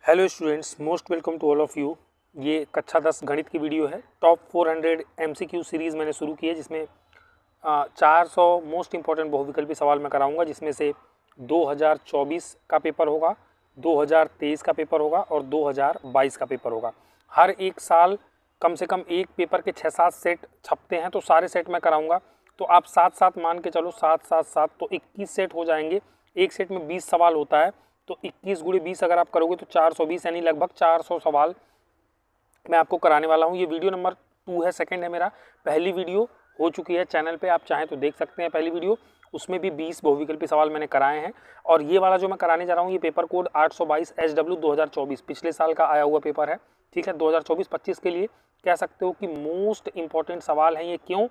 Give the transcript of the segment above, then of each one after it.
Hello students, most welcome to all of you. ये कक्षा 10 गणित की वीडियो है। टॉप 400 एमसीक्यू सीरीज़ मैंने शुरू की है, जिसमें 400 मोस्ट इंपॉर्टेंट बहुविकल्पी सवाल मैं कराऊंगा, जिसमें से 2024 का पेपर होगा, 2023 का पेपर होगा और 2022 का पेपर होगा। हर एक साल कम से कम एक पेपर के 6-7 सेट छपते हैं, तो सारे सेट मैं कराऊंगा। तो आप 7-7 मान के चलो, 7-7-7 तो 21 सेट हो जाएंगे। एक सेट में 20 सवाल होता है, तो 21 × 20 अगर आप करोगे तो 420, यानी लगभग 400 सवाल मैं आपको कराने वाला हूँ। ये वीडियो नंबर 2 है, सेकंड है मेरा। पहली वीडियो हो चुकी है चैनल पे, आप चाहें तो देख सकते हैं पहली वीडियो, उसमें भी 20 बहुविकल्पी सवाल मैंने कराए हैं। और ये वाला जो मैं कराने जा रहा हूँ, ये पेपर कोड 822 SW 2024 पिछले साल का आया हुआ पेपर है, ठीक है। 2024-25 के लिए कह सकते हो कि मोस्ट इंपॉर्टेंट सवाल हैं ये। क्यों?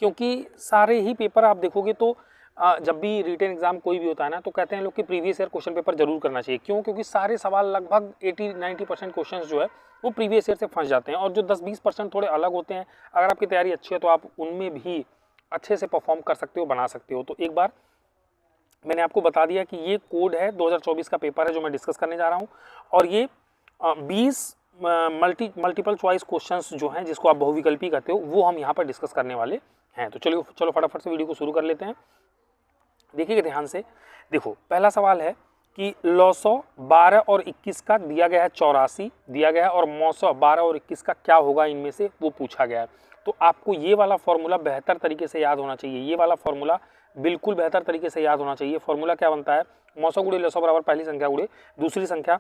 क्योंकि सारे ही पेपर आप देखोगे तो जब भी रिटन एग्जाम कोई भी होता है ना, तो कहते हैं लोग कि प्रीवियस ईयर क्वेश्चन पेपर जरूर करना चाहिए। क्यों? क्योंकि सारे सवाल लगभग 80-90% क्वेश्चन जो है वो प्रीवियस ईयर से फंस जाते हैं, और जो 10-20% थोड़े अलग होते हैं, अगर आपकी तैयारी अच्छी है तो आप उनमें भी अच्छे से परफॉर्म कर सकते हो, बना सकते हो। तो एक बार मैंने आपको बता दिया कि ये कोड है, 2024 का पेपर है जो मैं डिस्कस करने जा रहा हूँ। और ये 20 मल्टीपल चॉइस क्वेश्चंस जो हैं, जिसको आप बहुविकल्पी कहते हो, वो हम यहाँ पर डिस्कस करने वाले हैं। तो चलो फटाफट से वीडियो को शुरू कर लेते हैं। देखिएगा ध्यान से। देखो, पहला सवाल है कि लॉसो 12 और 21 का दिया गया है 84 दिया गया है, और मौसो 12 और 21 का क्या होगा इनमें से, वो पूछा गया है। तो आपको ये वाला फॉर्मूला बेहतर तरीके से याद होना चाहिए। ये वाला फॉर्मूला बिल्कुल बेहतर तरीके से याद होना चाहिए। फॉर्मूला क्या बनता है? मौसो गुणे लॉसो बराबर पहली संख्या गुणे दूसरी संख्या।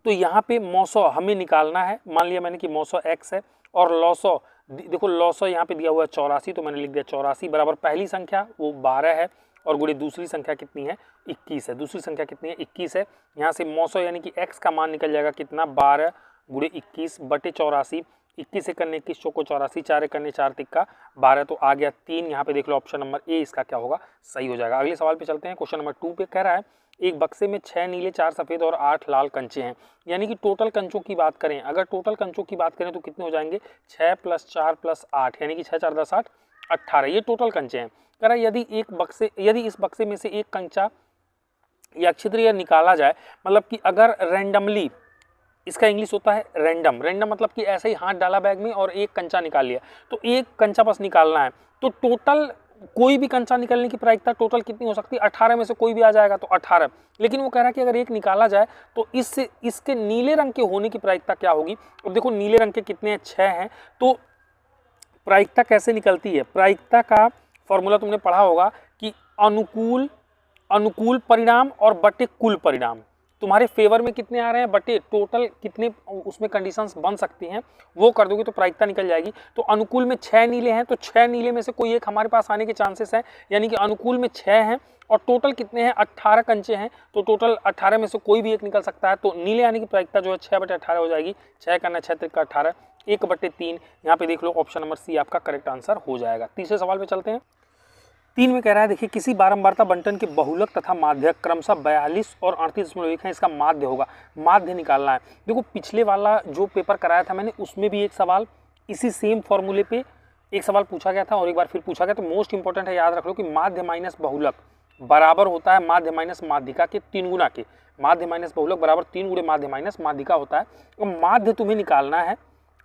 तो यहाँ पे मौसो हमें निकालना है। मान लिया मैंने कि मौसो x है, और लॉसो, देखो लॉसो यहाँ पे दिया हुआ है 84, तो मैंने लिख दिया 84 बराबर पहली संख्या वो 12 है, और गुणे दूसरी संख्या कितनी है? 21 है। दूसरी संख्या कितनी है? 21 है। यहाँ से मौसो यानी कि x का मान निकल जाएगा कितना? 12 गुणे 21 बटे 84। 21 से करने 21 चौको 84, 4 करने 4 तिक्का 12, तो आ गया 3। यहाँ पे देख लो ऑप्शन नंबर ए इसका क्या होगा? सही हो जाएगा। अगले सवाल पे चलते हैं। क्वेश्चन नंबर 2 पे कह रहा है एक बक्से में 6 नीले 4 सफ़ेद और 8 लाल कंचे हैं। यानी कि टोटल कंचों की बात करें, अगर टोटल कंचों की बात करें तो कितने हो जाएंगे? 6 + 4 + 8, यानी कि 6 × 4 = 10 8 18। ये टोटल कंचे हैं। कह रहा है यदि इस बक्से में से एक कंचा या छिद्र या निकाला जाए, मतलब कि अगर रैंडमली, इसका इंग्लिश होता है रैंडम। रैंडम मतलब कि ऐसे ही हाथ डाला बैग में और एक कंचा निकाल लिया, तो एक कंचा बस निकालना है। तो टोटल कोई भी कंचा निकलने की प्रायिकता टोटल कितनी हो सकती है? 18 में से कोई भी आ जाएगा तो 18। लेकिन वो कह रहा है कि अगर एक निकाला जाए तो इसके नीले रंग के होने की प्रायिकता क्या होगी? अब देखो नीले रंग के कितने हैं? 6 हैं। तो प्रायिकता कैसे निकलती है? प्रायिकता का फॉर्मूला तुमने पढ़ा होगा कि अनुकूल परिणाम और बटे कुल परिणाम। तुम्हारे फेवर में कितने आ रहे हैं बटे टोटल कितने उसमें कंडीशंस बन सकती हैं, वो कर दोगे तो प्रायिकता निकल जाएगी। तो अनुकूल में 6 नीले हैं, तो 6 नीले में से कोई एक हमारे पास आने के चांसेस हैं, यानी कि अनुकूल में 6 हैं, और टोटल कितने हैं? 18 कंचे हैं। तो टोटल 18 में से कोई भी एक निकल सकता है। तो नीले आने की प्रायिकता जो है 6/18 हो जाएगी। 6 करना 6 × 18 1/3। यहाँ पे देख लो ऑप्शन नंबर सी आपका करेक्ट आंसर हो जाएगा। तीसरे सवाल पे चलते हैं। 3 में कह रहा है, देखिए किसी बारंबारता बंटन के बहुलक तथा माध्यक क्रमशः 42 और 38.1 है, इसका माध्य होगा। माध्य निकालना है। देखो पिछले वाला जो पेपर कराया था मैंने, उसमें भी एक सवाल इसी सेम फॉर्मूले पे एक सवाल पूछा गया था, और एक बार फिर पूछा गया। तो मोस्ट इंपॉर्टेंट है, याद रख लो कि माध्य माइनस बहुलक बराबर होता है माध्य माइनस माध्यिका के 3 गुना के। माध्य माइनस बहुलक बराबर 3 गुणे माध्य माइनस माध्यिका होता है। तो माध्य तुम्हें निकालना है।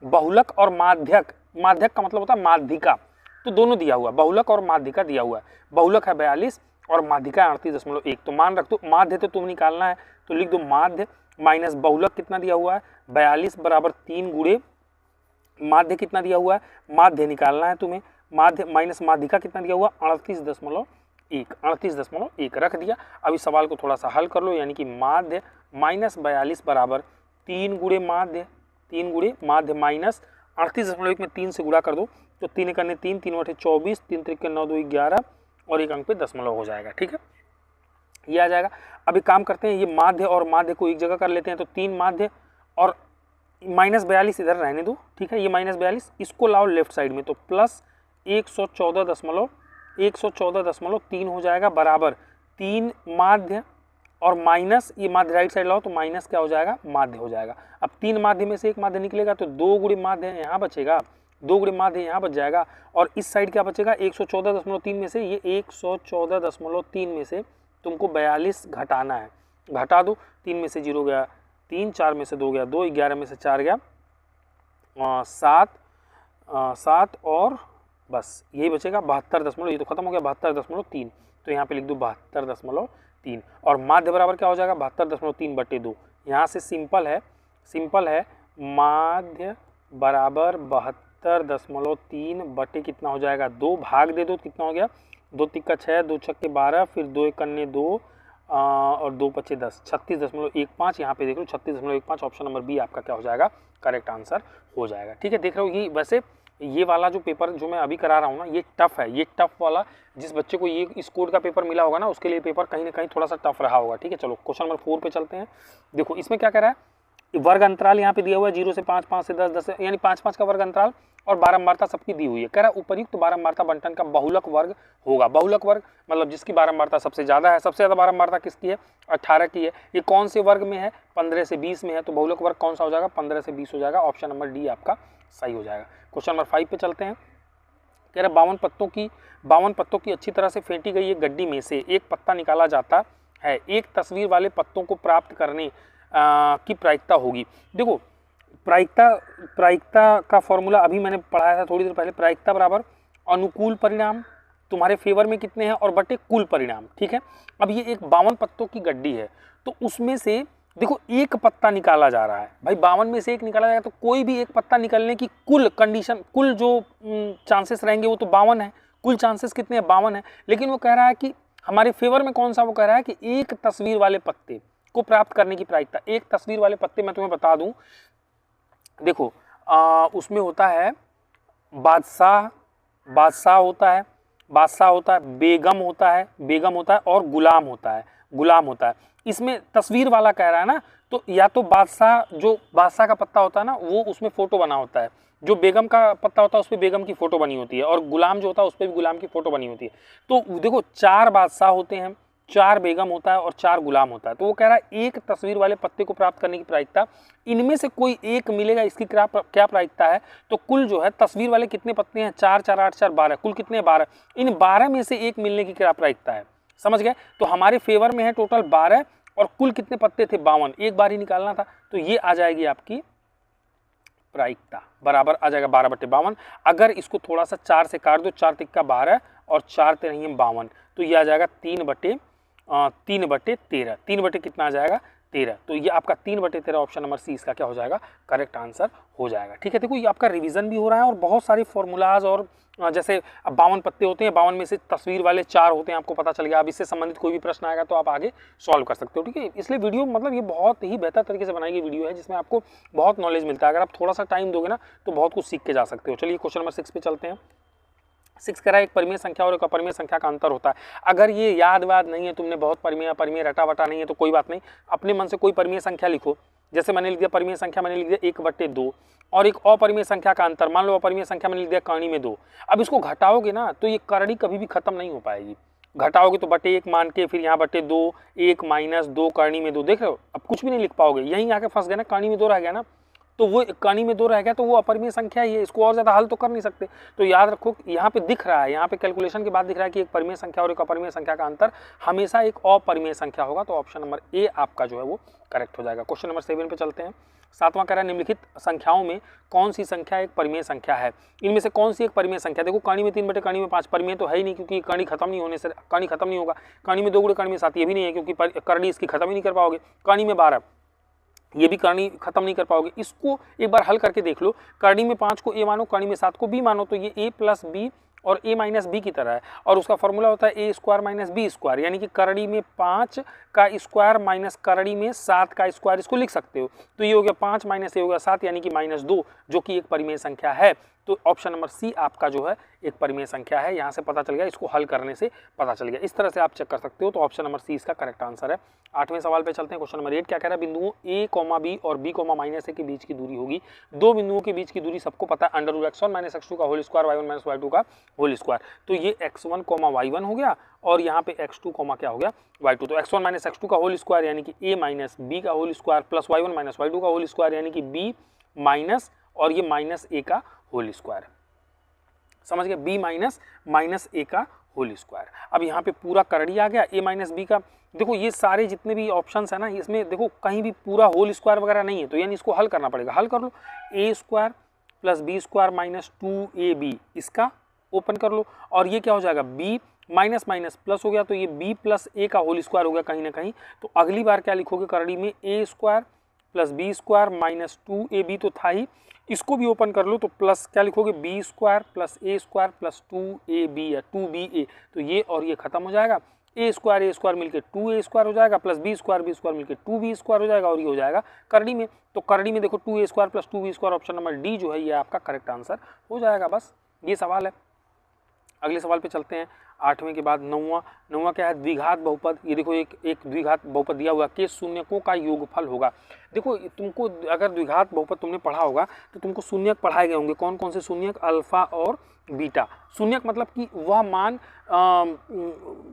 बहुलक और माध्यक, माध्यक का मतलब होता है माध्यिका, तो दोनों दिया हुआ है, बहुलक और माध्यिका दिया हुआ है। बहुलक है 42 और माध्यिका 38.1। तो मान रख दो, माध्य तो तुम्हें निकालना है, तो लिख दो माध्य माइनस बहुलक कितना दिया हुआ है? 42 बराबर 3 गुणे माध्य कितना दिया हुआ है? माध्य निकालना है तुम्हें। माध्य माइनस माध्यिका कितना दिया हुआ? 38.1। 38.1 रख दिया। अब इस सवाल को थोड़ा सा हल कर लो, यानी कि माध्य माइनस 42 बराबर 3 गुणे माध्य, 3 गुणे माध्य माइनस 38.1 में 3 से गुणा कर दो, तो 3 करने 3, 3/24, 3 × 9 = 2 11, और एक अंक पे दशमलव हो जाएगा। ठीक है, ये आ जाएगा। अभी काम करते हैं, ये माध्य और माध्य को एक जगह कर लेते हैं। तो 3 माध्य और माइनस 42 इधर रहने दो, ठीक है। ये माइनस 42 इसको लाओ लेफ्ट साइड में, तो प्लस 114.3 हो जाएगा, बराबर 3 माध्य और माइनस ये माध्य राइट साइड लाओ, तो माइनस क्या हो जाएगा? माध्य हो जाएगा। अब 3 माध्य में से एक माध्य निकलेगा, तो 2 गुणे माध्य यहाँ बचेगा, 2 गुणे माध्य यहाँ बच जाएगा, और इस साइड क्या बचेगा? 114.3 में से ये 114.3 में से तुमको 42 घटाना है। घटा दो, 3 में से 0 गया 3, 4 में से 2 गया 2, 11 में से 4 गया 7 और बस यही बचेगा 72 ये तो खत्म हो गया 72.3, तो यहाँ पे लिख दो 72.3 और माध्य बराबर क्या हो जाएगा 72.3/2। यहाँ से सिंपल है माध्य बराबर 72.3 बटे कितना हो जाएगा 2, भाग दे दो कितना हो गया 2 तिक्का 6, 2 छक्के 12, फिर 2 एकन्ने 2 और 2 पचे 10, 36.15। यहाँ पे देख लो 36.15, ऑप्शन नंबर बी आपका क्या हो जाएगा करेक्ट आंसर हो जाएगा। ठीक है, देख रहे हो ये वैसे ये वाला जो पेपर जो मैं अभी करा रहा हूँ ना ये टफ है, ये टफ वाला जिस बच्चे को ये इस कोड का पेपर मिला होगा ना उसके लिए पेपर कहीं ना कहीं थोड़ा सा टफ रहा होगा। ठीक है, चलो क्वेश्चन नंबर 4 पे चलते हैं। देखो इसमें क्या कह रहा है, वर्ग अंतराल यहाँ पे दिया हुआ है 0 से 5, 5 से 10, 10 से यानी 5 का वर्ग अंतराल और बारंबारता सबकी दी हुई है। कह रहा है उपयुक्त बारंबारता बंटन का बहुलक वर्ग होगा। बहुलक वर्ग मतलब जिसकी बारंबारता सबसे ज़्यादा है। सबसे ज़्यादा बारंबारता किसकी है 18 की है। ये कौन से वर्ग में है 15 से 20 में है, तो बहुलक वर्ग कौन सा हो जाएगा 15 से 20 हो जाएगा। ऑप्शन नंबर डी आपका सही हो जाएगा। क्वेश्चन नंबर 5 पे चलते हैं। कह रहा है 52 पत्तों की अच्छी तरह से फेंटी गई एक गड्डी में से एक पत्ता निकाला जाता है, एक तस्वीर वाले पत्तों को प्राप्त करने की प्रायिकता होगी। देखो प्रायिकता का फॉर्मूला अभी मैंने पढ़ाया था थोड़ी देर पहले। प्रायिकता बराबर अनुकूल परिणाम तुम्हारे फेवर में कितने हैं और बटे कुल परिणाम। ठीक है, अब ये एक 52 पत्तों की गड्डी है तो उसमें से देखो एक पत्ता निकाला जा रहा है भाई, 52 में से एक निकाला जाएगा तो कोई भी एक पत्ता निकलने की कुल कंडीशन, कुल जो चांसेस रहेंगे वो तो 52 है। कुल चांसेस कितने हैं 52 है। लेकिन वो कह रहा है कि हमारे फेवर में कौन सा, वो कह रहा है कि एक तस्वीर वाले पत्ते को प्राप्त करने की प्रायिकता। एक तस्वीर वाले पत्ते मैं तुम्हें बता दूं, देखो उसमें होता है बादशाह होता है, बेगम होता है और गुलाम होता है। इसमें तस्वीर वाला कह रहा है ना, तो या तो बादशाह का पत्ता होता है ना वो उसमें फोटो बना होता है, जो बेगम का पत्ता होता है उस पर बेगम की फोटो बनी होती है और गुलाम जो होता है उस पर भी गुलाम की फोटो बनी होती है। तो देखो 4 बादशाह होते हैं, 4 बेगम होता है और 4 गुलाम होता है। तो वो कह रहा है एक तस्वीर वाले पत्ते को प्राप्त करने की प्रायिकता, इनमें से कोई एक मिलेगा, इसकी क्या प्रायिकता है। तो कुल जो है तस्वीर वाले कितने पत्ते हैं 4 4 8 4 12, कुल कितने 12, इन 12 में से एक मिलने की क्या प्रायिकता है। समझ गए, तो हमारे फेवर में है टोटल 12 और कुल कितने पत्ते थे 52, एक बार ही निकालना था। तो ये आ जाएगी आपकी प्रायिकता, बराबर आ जाएगा 12/52। अगर इसको थोड़ा सा 4 से काट दो, 4 तिक्का 12 और 4 तेरह 52, तो ये आ जाएगा 3/13। 3 बटे कितना आ जाएगा 13, तो ये आपका 3/13 ऑप्शन नंबर सी इसका क्या हो जाएगा करेक्ट आंसर हो जाएगा। ठीक है, देखो ये आपका रिवीजन भी हो रहा है और बहुत सारे फॉर्मूलाज और जैसे 52 पत्ते होते हैं, 52 में से तस्वीर वाले 4 होते हैं, आपको पता चल गया। अब इससे संबंधित कोई भी प्रश्न आएगा तो आप आगे सॉल्व कर सकते हो। ठीक है, इसलिए वीडियो मतलब ये बहुत ही बेहतर तरीके से बनाई गई वीडियो है जिसमें आपको बहुत नॉलेज मिलता है। अगर आप थोड़ा सा टाइम दोगे ना तो बहुत कुछ सीख के जा सकते हो। चलिए क्वेश्चन नंबर 6 पे चलते हैं। 6 कह रहा है एक परिमेय संख्या और एक अपरिमेय संख्या का अंतर होता है। अगर ये याद नहीं है, तुमने बहुत परिमेय रटा वटा नहीं है तो कोई बात नहीं, अपने मन से कोई परिमेय संख्या लिखो। जैसे मैंने लिख दिया परिमेय संख्या, मैंने लिख दिया 1/2 और एक अपरिमेय संख्या का अंतर, मान लो अपरिमेय संख्या मैंने लिख दिया करणी में 2। अब इसको घटाओगे ना तो ये करणी कभी भी खत्म नहीं हो पाएगी। घटाओगे तो बटे 1 मान के, फिर यहाँ बटे 2, 1 - 2 करणी में 2, देख रहे हो अब कुछ भी नहीं लिख पाओगे, यहीं आके फंस गए ना, करणी में 2 रह गया ना, तो वो करणी में 2 रह गया तो वो अपरिमेय संख्या ही है, इसको और ज़्यादा हल तो कर नहीं सकते। तो याद रखो यहाँ पे दिख रहा है, यहाँ पे कैलकुलेशन के बाद दिख रहा है कि एक परिमेय संख्या और एक अपरिमेय संख्या का अंतर हमेशा एक अपरिमेय संख्या होगा। तो ऑप्शन नंबर ए आपका जो है वो करेक्ट हो जाएगा। क्वेश्चन नंबर 7 पे चलते हैं। 7वां कह रहा है निम्नलिखित संख्याओं में कौन सी संख्या एक परिमेय संख्या है। इनमें से कौन सी एक परिमेय संख्या, देखो करणी में 3 बटे करणी में 5 परिमेय तो है ही नहीं, क्योंकि करणी खत्म नहीं होने से करणी खत्म नहीं होगा। करणी में 2 गुणे करणी में 7 ये भी नहीं है, क्योंकि करणी इसकी खत्म ही नहीं कर पाओगे। करणी में 12 ये भी करणी खत्म नहीं कर पाओगे। इसको एक बार हल करके देख लो, करणी में 5 को ए मानो, करणी में 7 को बी मानो, तो ये a + b और a - b की तरह है और उसका फॉर्मूला होता है a² - b², यानी कि करणी में 5 का स्क्वायर माइनस करणी में 7 का स्क्वायर, इसको लिख सकते हो। तो ये हो गया 5 - ये हो गया 7 यानी कि -2, जो कि एक परिमेय संख्या है। तो ऑप्शन नंबर सी आपका जो है एक परिमेय संख्या है। यहाँ से पता चल गया, इसको हल करने से पता चल गया। इस तरह से आप चेक कर सकते हो। तो ऑप्शन नंबर सी इसका करेक्ट आंसर है। 8वें सवाल पे चलते हैं। क्वेश्चन नंबर 8 क्या कह रहा है, बिंदुओं a, b और b, -a के बीच की दूरी होगी। दो बिंदुओं के बीच की दूरी सबको पता है, √x1 - x2 का होल स्क्वायर, y1 - y2 का होल स्क्वायर। तो ये x1, y1 हो गया और यहाँ पे x2, क्या हो गया y2। तो x1 - x2 का होल स्क्वायर यानी कि a - b का whole square plus y1 - y2 का होल स्क्वायर यानी कि b माइनस और ये -a का होल स्क्वायर। समझ गए, b - -a का होल स्क्वायर। अब यहाँ पे पूरा करड़ी आ गया, ए माइनस बी का। देखो ये सारे जितने भी ऑप्शंस है ना, इसमें देखो कहीं भी पूरा होल स्क्वायर वगैरह नहीं है, तो यानी इसको हल करना पड़ेगा। हल कर लो, A square plus B square minus 2ab, इसका ओपन कर लो, और ये क्या हो जाएगा, b माइनस माइनस प्लस हो गया, तो ये b प्लस a का होल स्क्वायर हो गया कहीं ना कहीं। तो अगली बार क्या लिखोगे करड़ी में, a square plus B square minus 2ab तो था ही, इसको भी ओपन कर लो, तो प्लस क्या लिखोगे, बी स्क्वायर प्लस ए स्क्वायर प्लस 2ab या 2ba, तो ये और ये खत्म हो जाएगा। ए स्क्वायर मिलकर 2a स्क्वायर हो जाएगा, प्लस बी स्क्वायर मिलकर 2b स्क्वायर हो जाएगा, और ये हो जाएगा करड़ी में। तो करड़ी में देखो 2a square plus 2b square, option number D जो है ये आपका करेक्ट आंसर हो जाएगा। बस ये सवाल है। अगले सवाल पे चलते हैं, 8वें के बाद 9वां क्या है, द्विघात बहुपद। ये देखो एक द्विघात बहुपद दिया हुआ के शून्यकों का योगफल होगा। देखो तुमको अगर द्विघात बहुपद तुमने पढ़ा होगा तो तुमको शून्यक पढ़ाए गए होंगे। कौन कौन से शून्यक, अल्फा और बीटा। शून्यक मतलब कि वह मान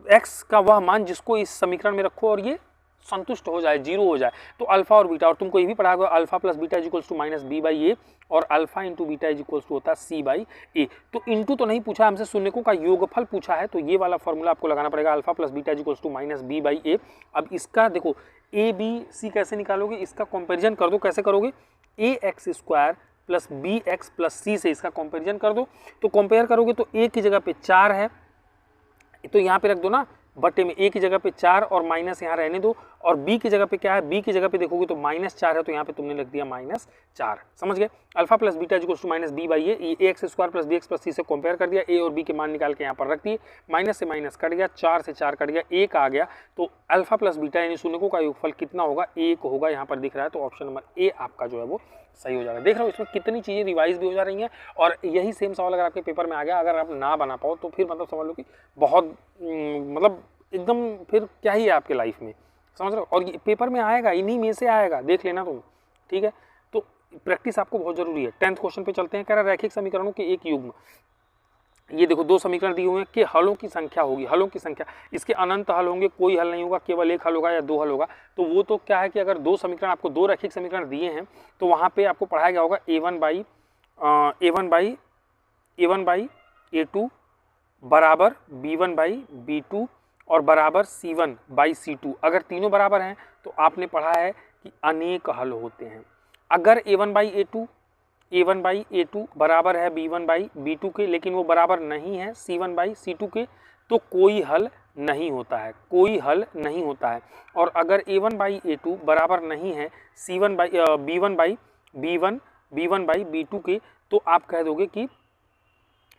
एक्स का वह मान जिसको इस समीकरण में रखो और ये संतुष्ट हो जाए, जीरो हो जाए, तो अल्फा और बीटा। और तुमको ये भी पढ़ा होगा alpha plus beta is equals to minus B by A, और alpha into beta is equals to होता है सी बाई ए। तो इंटू तो नहीं पूछा हमसे, शून्यकों का योगफल पूछा है, तो ये वाला फॉर्मूला आपको लगाना पड़ेगा, alpha plus beta is equals to minus B by A. अब इसका देखो ए बी सी कैसे निकालोगे, इसका कंपेरिजन कर दो। कैसे करोगे, A X square plus B X plus C से इसका कंपेरिजन कर दो। तो कंपेयर करोगे तो ए की जगह पे 4 है, तो यहाँ पे रख दो ना बटे में, ए की जगह पे 4 और माइनस यहाँ रहने दो, और बी की जगह पे क्या है, बी की जगह पे देखोगे तो -4 है, तो यहाँ पे तुमने लिख दिया -4। समझ गए, alpha plus beta equals to minus B by A, X square plus B X plus C से कंपेयर कर दिया, ए और बी के मान निकाल के यहाँ पर रख दिए, माइनस से माइनस कट गया, 4 से 4 कट गया, 1 आ गया। तो अल्फा प्लस बीटा यानी शून्यकों का योगफल कितना होगा, 1 होगा, यहाँ पर दिख रहा है। तो ऑप्शन नंबर ए आपका जो है वो सही हो जाएगा। देख रहे हो इसमें कितनी चीज़ें रिवाइज भी हो जा रही हैं, और यही सेम सवाल अगर आपके पेपर में आ गया, अगर आप ना बना पाओ तो फिर मतलब समझ लो कि बहुत मतलब एकदम फिर क्या ही है आपके लाइफ में, समझ रहे हो। और ये पेपर में आएगा, इन्हीं में से आएगा, देख लेना तुम, ठीक है। तो प्रैक्टिस आपको बहुत जरूरी है। 10th क्वेश्चन पे चलते हैं। कह रहा है रैखिक समीकरणों के एक युग्म, ये देखो 2 समीकरण दिए हुए हैं कि हलों की संख्या होगी, हलों की संख्या, इसके अनंत हल होंगे, कोई हल नहीं होगा, केवल एक हल होगा या 2 हल होगा। तो वो तो क्या है कि अगर 2 समीकरण आपको 2 रैखिक समीकरण दिए हैं तो वहाँ पे आपको पढ़ाया गया होगा a1 बाई a2 बराबर b1 बाई b2 और बराबर c1 बाई c2। अगर तीनों बराबर हैं तो आपने पढ़ा है कि अनेक हल होते हैं। अगर a1 बाई a2 बराबर है b1 बाई b2 के, लेकिन वो बराबर नहीं है c1 बाई c2 के, तो कोई हल नहीं होता है, कोई हल नहीं होता है। और अगर a1 बाई a2 बराबर नहीं है b1 बाई b2 के, तो आप कह दोगे कि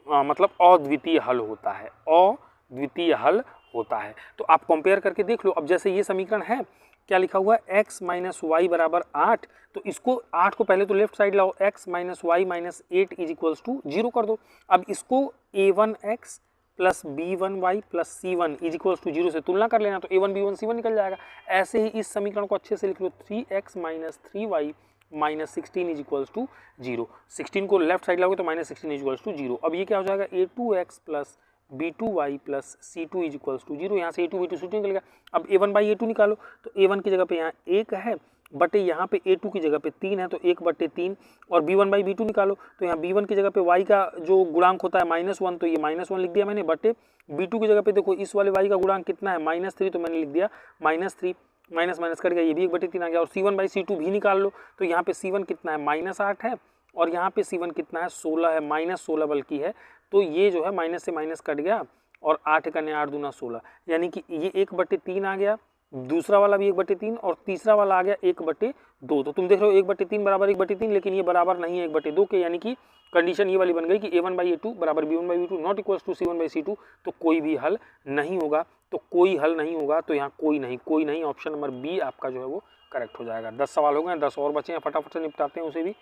मतलब अद्वितीय हल होता है, अद्वितीय हल होता है। तो आप कंपेयर करके देख लो। अब जैसे ये समीकरण है, क्या लिखा हुआ है, x माइनस वाई बराबर 8, तो इसको 8 को पहले तो लेफ्ट साइड लाओ, x minus Y minus 8 is equals to 0 कर दो। अब इसको a1x plus b1y plus c1 is equals to 0 से तुलना कर लेना, तो a1 b1 c1 निकल जाएगा। ऐसे ही इस समीकरण को अच्छे से लिख लो, 3x minus 3y minus 16 is equals to 0। 16 को लेफ्ट साइड लाओगे तो माइनस 16 इज इक्वल्स टू 0। अब ये क्या हो जाएगा, a2x plus b2y plus c2 is equals to 0। यहाँ से a2 b2 c2 निकल गया। अब a1 बाई a2 निकालो, तो a1 की जगह पे यहाँ 1 है, बटे यहाँ पे a2 की जगह पे 3 है, तो 1 बटे 3। और b1 बाई b2 निकालो, तो यहाँ b1 की जगह पे y का जो गुणांक होता है -1, तो ये -1 लिख दिया मैंने, बटे b2 की जगह पे देखो इस वाले y का गुणांक कितना है, -3, तो मैंने लिख दिया -3, माइनस माइनस कट गया, ये भी 1 बटे 3 आ गया। और c1 बाई c2 भी निकाल लो, तो यहाँ पे c1 कितना है, -8 है, और यहाँ पे c1 कितना है, 16 है, -16 बल्कि है। तो ये जो है माइनस से माइनस कट गया, और 8 करने 8 दूना 16, यानी कि ये 1 बटे 3 आ गया, दूसरा वाला भी 1 बटे 3, और तीसरा वाला आ गया 1 बटे 2। तो तुम देख रहे हो 1 बटे 3 बराबर 1 बटे 3, लेकिन ये बराबर नहीं है 1 बटे 2 के, यानी कि कंडीशन ये वाली बन गई कि a1 बाई a2 बराबर b1 by b2 not equals to c1 by c2। तो कोई भी हल नहीं होगा, तो कोई हल नहीं होगा, तो यहाँ कोई नहीं, ऑप्शन नंबर बी आपका जो है वो करेक्ट हो जाएगा। 10 सवाल हो गए, 10 और बचे हैं, फटाफट से निपटाते हैं उसे भी।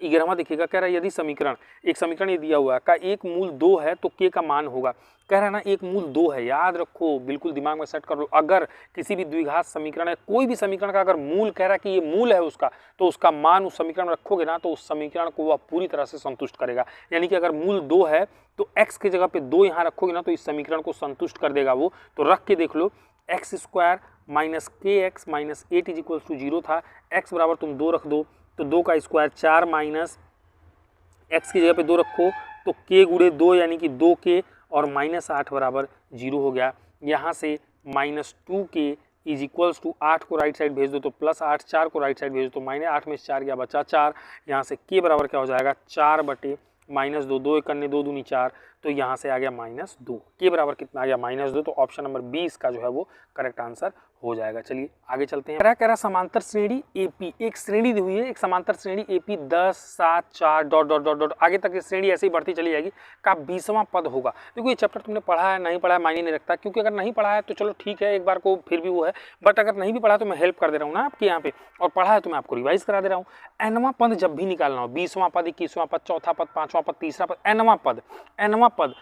11वां देखिएगा, कह रहा है यदि एक समीकरण ये दिया हुआ है का एक मूल 2 है तो k का मान होगा। कह रहा है ना एक मूल 2 है, याद रखो, बिल्कुल दिमाग में सेट कर लो। अगर किसी भी द्विघात समीकरण है, कोई भी समीकरण का अगर मूल कह रहा है कि ये मूल है उसका, तो उसका मान उस समीकरण में रखोगे ना, तो उस समीकरण को वह पूरी तरह से संतुष्ट करेगा। यानी कि अगर मूल 2 है तो x की जगह पे 2 यहाँ रखोगे ना, तो इस समीकरण को संतुष्ट कर देगा वो। तो रख के देख लो, X square minus kx minus 8 is equals to 0 था, x बराबर तुम 2 रख दो, तो 2 का स्क्वायर 4 माइनस x की जगह पे 2 रखो, तो k गुणे 2 यानी कि 2k, और -8 बराबर 0 हो गया। यहाँ से -2k इज इक्वल्स टू 8 को राइट साइड भेज दो तो +8, 4 को राइट साइड भेज दो तो -8 में से 4 गया बचा 4। यहाँ से k बराबर क्या हो जाएगा 4/-2, 2 एक करने 2 दूनी 4, तो यहाँ से आ गया -2। के बराबर कितना आ गया -2, तो ऑप्शन नंबर 20 का जो है वो करेक्ट आंसर हो जाएगा। चलिए आगे चलते हैं। कह रहा समांतर श्रेणी AP, एक श्रेणी दी हुई है, एक समांतर श्रेणी AP 10, 7, 4 dot dot dot dot आगे तक की श्रेणी ऐसे ही बढ़ती चली जाएगी। का 20वां पद होगा। देखो ये चैप्टर तुमने पढ़ा है नहीं पढ़ा है मायने नहीं रखता, क्योंकि अगर नहीं पढ़ा है तो चलो ठीक है एक बार को फिर भी वो है, बट अगर नहीं भी पढ़ा तो मैं हेल्प कर दे रहा हूँ ना आपके यहाँ पे, और पढ़ा है तो मैं आपको रिवाइज करा दे रहा हूँ। nवां पद जब भी निकालना हो, 20वां पद, 21वां पद, चौथा पद, 5वां पद, तीसरा पद, nवां पद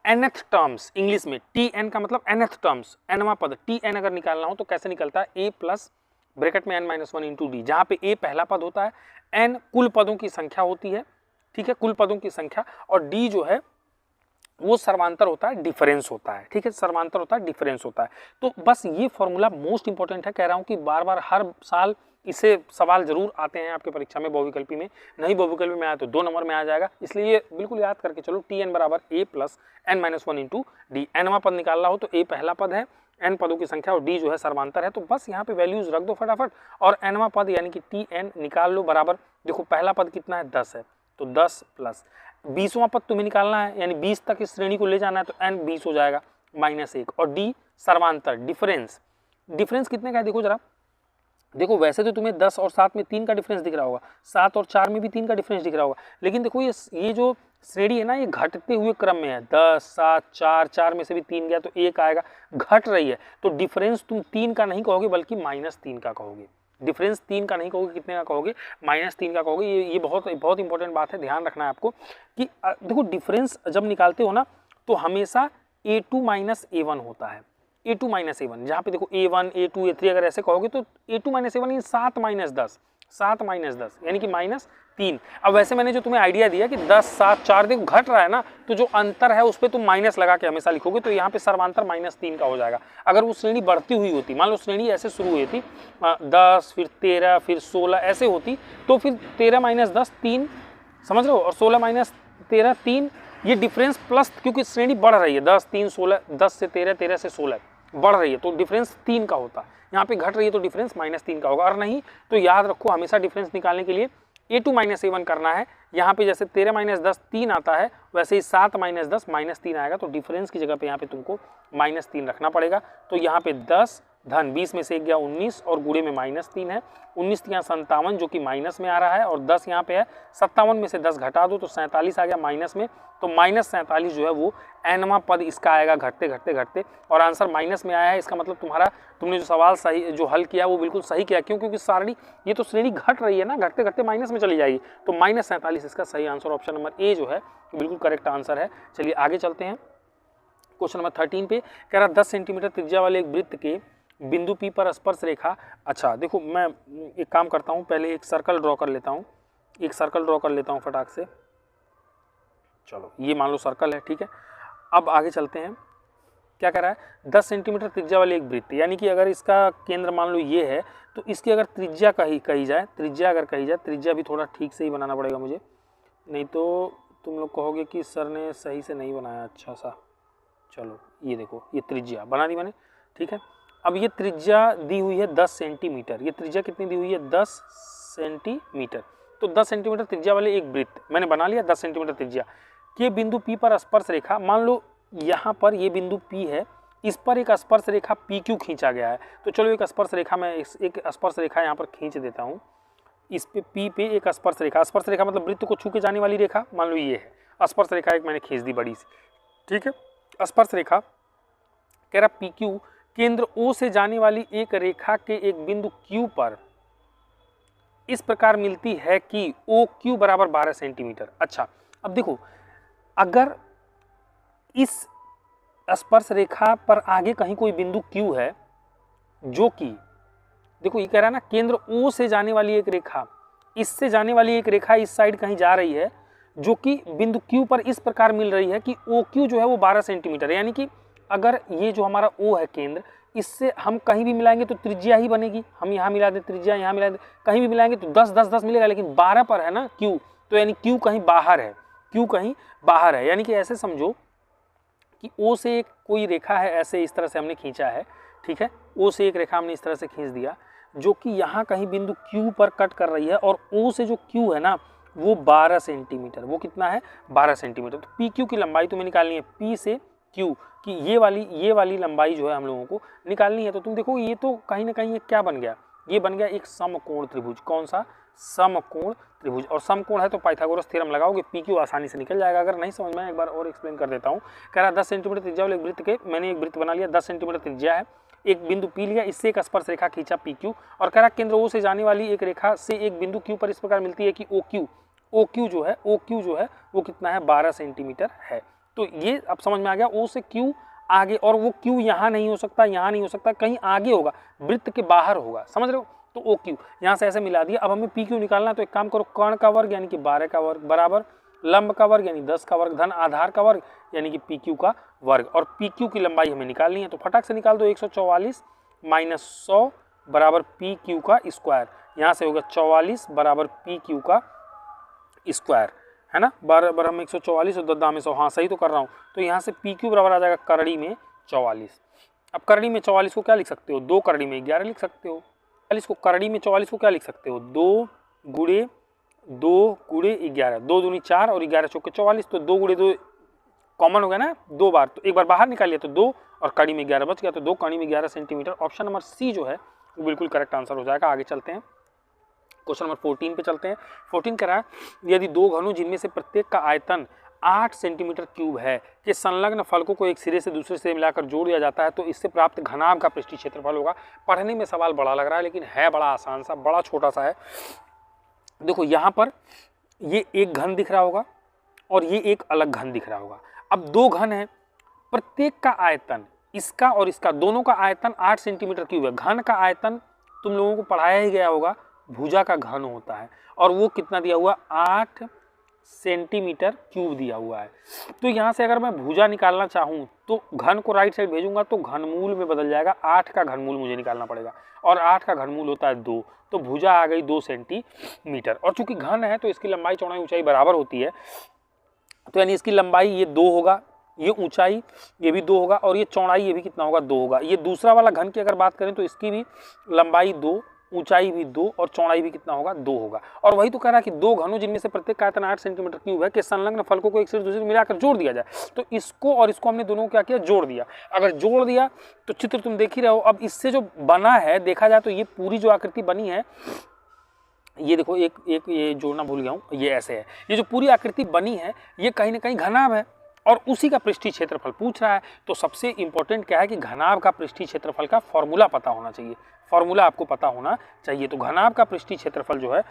nth टर्म्स इंग्लिश में tn का मतलब nth टर्म्स, nवां पद tn अगर निकालना हो तो कैसे निकलता है, a प्लस ब्रैकेट में n-1 इंटू डी, जहाँ पे a पहला पद होता है, n कुल पदों की संख्या होती है, ठीक है, कुल पदों की संख्या, और d जो है वो सर्वांतर होता है, डिफरेंस होता है, ठीक है, सर्वांतर होता है, डिफरेंस होता है। तो बस ये फॉर्मूला मोस्ट इंपॉर्टेंट है, कह रहा हूँ कि बार बार हर साल इससे सवाल जरूर आते हैं आपके परीक्षा में बहुविकल्पी में, नहीं बहुविकल्पी में आया तो 2 नंबर में आ जाएगा, इसलिए बिल्कुल याद करके चलो tn बराबर a plus n-1 into D. nवां पद निकालना हो तो a पहला पद है, n पदों की संख्या और d जो है सर्वांतर है, तो बस यहाँ पे वैल्यूज रख दो फटाफट, और nवां पद यानी कि tn निकाल लो बराबर, देखो पहला पद कितना है 10 है, तो 10 प्लस 20वां पद तुम्हें निकालना है, यानी 20 तक इस श्रेणी को ले जाना है, तो n 20 हो जाएगा -1, और d सर्वांतर डिफरेंस, डिफरेंस कितने का है देखो जरा, देखो वैसे तो तुम्हें 10 और 7 में 3 का डिफरेंस दिख रहा होगा, 7 और 4 में भी 3 का डिफरेंस दिख रहा होगा, लेकिन देखो ये जो श्रेणी है ना ये घटते हुए क्रम में है, 10, 7, 4, 4 में से भी 3 गया तो 1 आएगा, घट रही है, तो डिफरेंस तुम 3 का नहीं कहोगे बल्कि -3 का कहोगे, डिफरेंस 3 का नहीं कहोगे, कितने का कहोगे, -3 का कहोगे। ये बहुत बहुत इंपॉर्टेंट बात है, ध्यान रखना है आपको कि देखो डिफरेंस जब निकालते हो ना तो हमेशा a2 माइनस a1 होता है, a2 माइनस a1, जहाँ पे देखो a1, a2, a3 अगर ऐसे कहोगे तो a2 माइनस a1 ये 7 माइनस 10, 7 माइनस 10 यानी कि -3। अब वैसे मैंने जो तुम्हें आइडिया दिया कि 10, 7, 4 देखो घट रहा है ना, तो जो अंतर है उस पर तुम माइनस लगा के हमेशा लिखोगे, तो यहाँ पे सर्वांतर -3 का हो जाएगा। अगर वो श्रेणी बढ़ती हुई होती, मान लो श्रेणी ऐसे शुरू हुई थी 10 फिर 13 फिर 16 ऐसे होती, तो फिर 13 माइनस 10 3, समझ रहे हो, और 16 माइनस 13 3, ये डिफरेंस प्लस, क्योंकि श्रेणी बढ़ रही है 10, 3, 16, 10 से 13, 13 से 16 बढ़ रही है तो डिफरेंस 3 का होता है, यहाँ पे घट रही है तो डिफरेंस -3 का होगा, और नहीं तो याद रखो हमेशा डिफरेंस निकालने के लिए a2 माइनस a1 करना है। यहाँ पे जैसे 13 माइनस 10 3 आता है, वैसे ही 7 माइनस 10 -3 आएगा, तो डिफरेंस की जगह पे यहाँ पे तुमको -3 रखना पड़ेगा। तो यहाँ पे 10 धन 20 में से 1 गया 19 और गुणे में -3 है, 19 यहाँ 57 जो कि माइनस में आ रहा है, और 10 यहाँ पे है, 57 में से 10 घटा दो तो 47 आ गया माइनस में, तो -47 जो है वो nवां पद इसका आएगा घटते घटते घटते, और आंसर माइनस में आया है, इसका मतलब तुमने जो सवाल सही जो हल किया वो बिल्कुल सही किया, क्यों, क्योंकि सारणी ये तो श्रेणी घट रही है ना, घटते घटते माइनस में चली जाएगी, तो -47 इसका सही आंसर, ऑप्शन नंबर ए जो है बिल्कुल करेक्ट आंसर है। चलिए आगे चलते हैं क्वेश्चन नंबर 13 पे, कह रहा 10 सेंटीमीटर त्रिज्या वाले एक वृत्त के बिंदु P पर स्पर्श रेखा, अच्छा देखो मैं एक काम करता हूँ, पहले एक सर्कल ड्रॉ कर लेता हूँ, एक सर्कल ड्रॉ कर लेता हूँ फटाक से, चलो ये मान लो सर्कल है, ठीक है। अब आगे चलते हैं, क्या कह रहा है 10 सेंटीमीटर त्रिज्या वाले एक वृत्त, यानी कि अगर इसका केंद्र मान लो ये है, तो इसकी अगर त्रिज्या कही जाए, त्रिज्या भी थोड़ा ठीक से ही बनाना पड़ेगा मुझे, नहीं तो तुम लोग कहोगे कि सर ने सही से नहीं बनाया अच्छा सा। चलो ये देखो ये त्रिज्या बना दी मैंने, ठीक है। अब ये त्रिज्या दी हुई है 10 सेंटीमीटर, ये त्रिज्या कितनी दी हुई है 10 सेंटीमीटर, तो 10 सेंटीमीटर त्रिज्या वाले एक वृत्त मैंने बना लिया 10 सेंटीमीटर त्रिज्या के बिंदु P पर स्पर्श रेखा, मान लो यहाँ पर ये बिंदु P है, इस पर एक स्पर्श रेखा PQ खींचा गया है, तो चलो एक स्पर्श रेखा मैं एक स्पर्श रेखा यहाँ पर खींच देता हूँ, इस पे P पे एक स्पर्श रेखा मतलब वृत्त को छू के जाने वाली रेखा, मान लो ये है स्पर्श रेखा, एक मैंने खींच दी बड़ी सी, ठीक है। स्पर्श रेखा कह रहा PQ केंद्र O से जाने वाली एक रेखा के एक बिंदु Q पर इस प्रकार मिलती है कि OQ बराबर 12 सेंटीमीटर। अच्छा अब देखो अगर इस स्पर्श रेखा पर आगे कहीं कोई बिंदु Q है, जो कि देखो ये कह रहा है ना केंद्र O से जाने वाली एक रेखा, इससे जाने वाली एक रेखा इस साइड कहीं जा रही है, जो कि बिंदु Q पर इस प्रकार मिल रही है कि OQ जो है वो 12 सेंटीमीटर, यानी कि अगर ये जो हमारा O है केंद्र, इससे हम कहीं भी मिलाएंगे तो त्रिज्या ही बनेगी, हम यहाँ मिला दें त्रिज्या, यहाँ मिला दें, कहीं भी मिलाएंगे तो 10 10 10 मिलेगा, लेकिन 12 पर है ना Q, तो यानी Q कहीं बाहर है, Q कहीं बाहर है, यानी कि ऐसे समझो कि ओ से एक कोई रेखा है, ऐसे इस तरह से हमने खींचा है, ठीक है, ओ से एक रेखा हमने इस तरह से खींच दिया जो कि यहाँ कहीं बिंदु Q पर कट कर रही है, और O से जो Q है ना वो 12 सेंटीमीटर, वो कितना है 12 सेंटीमीटर। तो PQ की लंबाई तुम्हें निकालनी है, P से Q की ये वाली लंबाई जो है हम लोगों को निकालनी है। तो तुम देखो ये तो कहीं ना कहीं ये क्या बन गया, ये बन गया एक समकोण त्रिभुज। कौन सा? समकोण त्रिभुज। और समकोण है तो पाइथागोरस थ्योरम लगाओगे, PQ आसानी से निकल जाएगा। अगर नहीं समझ में एक बार और एक्सप्लेन कर देता हूँ। कह रहा 10 सेंटीमीटर त्रिज्या वाले एक वृत्त के, मैंने एक वृत्त बना लिया, 10 सेंटीमीटर त्रिज्या है, एक बिंदु P लिया, इससे एक स्पर्श रेखा खींचा PQ, और कह रहा केंद्र O से जाने वाली एक रेखा से एक बिंदु Q पर इस प्रकार मिलती है कि OQ जो है वो कितना है 12 सेंटीमीटर है। तो ये अब समझ में आ गया, O से Q आगे, और वो Q यहाँ नहीं हो सकता, यहाँ नहीं हो सकता, कहीं आगे होगा, वृत्त के बाहर होगा, समझ रहे हो। तो OQ यहाँ से ऐसे मिला दिया। अब हमें PQ निकालना है, तो एक काम करो, कर्ण का वर्ग यानी कि 12 का वर्ग बराबर लंब का वर्ग यानी 10 का वर्ग धन आधार का वर्ग यानी कि PQ का वर्ग, और PQ की लंबाई हमें निकालनी है। तो फटाक से निकाल दो, 144 माइनस 100 बराबर PQ का स्क्वायर। यहाँ से होगा 44 बराबर PQ का स्क्वायर, है ना। 12 बराबर में 144 और 10 में 100, हाँ सही तो कर रहा हूँ। तो यहाँ से PQ बराबर आ जाएगा करड़ी में 44। अब करड़ी में 44 को क्या लिख सकते हो, 2 करड़ी में 11 लिख सकते हो। इसको करड़ी में 44 को क्या लिख सकते हो, 2 गुणे 11, 2 दूनी 4 और 11 चौके 44। तो 2 गुणे 2 कॉमन हो गया ना, 2 बार, तो एक बार बाहर निकाल लिया तो 2 और कड़ी में 11 बच गया, तो 2 कड़ी में 11 सेंटीमीटर। ऑप्शन नंबर सी जो है वो बिल्कुल करेक्ट आंसर हो जाएगा। आगे चलते हैं, क्वेश्चन नंबर 14 पे चलते हैं। 14 कह रहा है यदि दो घनों जिनमें से प्रत्येक का आयतन 8 सेंटीमीटर क्यूब है के संलग्न फलकों को एक सिरे से दूसरे से मिलाकर जोड़ दिया जाता है तो इससे प्राप्त घनाभ का पृष्ठीय क्षेत्रफल होगा। पढ़ने में सवाल बड़ा लग रहा है लेकिन है बड़ा आसान सा, बड़ा छोटा सा है। देखो यहाँ पर ये एक घन दिख रहा होगा और ये एक अलग घन दिख रहा होगा। अब दो घन है, प्रत्येक का आयतन, इसका और इसका दोनों का आयतन 8 सेंटीमीटर क्यूब है। घन का आयतन तुम लोगों को पढ़ाया ही गया होगा, भुजा का घन होता है और वो कितना दिया हुआ, 8 सेंटीमीटर क्यूब दिया हुआ है। तो यहाँ से अगर मैं भुजा निकालना चाहूँ तो घन को राइट साइड भेजूंगा तो घनमूल में बदल जाएगा। 8 का घनमूल मुझे निकालना पड़ेगा और 8 का घनमूल होता है 2, तो भुजा आ गई 2 सेंटीमीटर। और चूंकि घन है तो इसकी लंबाई चौड़ाई ऊंचाई बराबर होती है, तो यानी इसकी लंबाई ये 2 होगा, ये ऊंचाई ये भी 2 होगा और ये चौड़ाई ये भी कितना होगा, 2 होगा। ये दूसरा वाला घन की अगर बात करें तो इसकी भी लंबाई 2, ऊंचाई भी 2 और चौड़ाई भी कितना होगा, 2 होगा। और वही तो कह रहा है कि दो घनों जिनमें से प्रत्येक का आयतन 8 सेंटीमीटर क्यूब है के संलग्न फलकों को एक से दूसरे मिलाकर जोड़ दिया जाए। तो इसको और इसको हमने दोनों को क्या किया, जोड़ दिया। अगर जोड़ दिया तो चित्र तुम देख ही रहे हो। अब इससे जो बना है देखा जाए तो ये पूरी जो आकृति बनी है, ये देखो एक ये जोड़ना भूल गया हूँ, ये ऐसे है। ये जो पूरी आकृति बनी है ये कहीं ना कहीं घनाभ है और उसी का पृष्ठीय क्षेत्रफल पूछ रहा है। तो सबसे इंपॉर्टेंट क्या है कि घनाभ का पृष्ठीय क्षेत्रफल का फॉर्मूला पता होना चाहिए, फॉर्मूला आपको पता होना चाहिए। तो घनाभ का पृष्ठीय क्षेत्रफल जो है,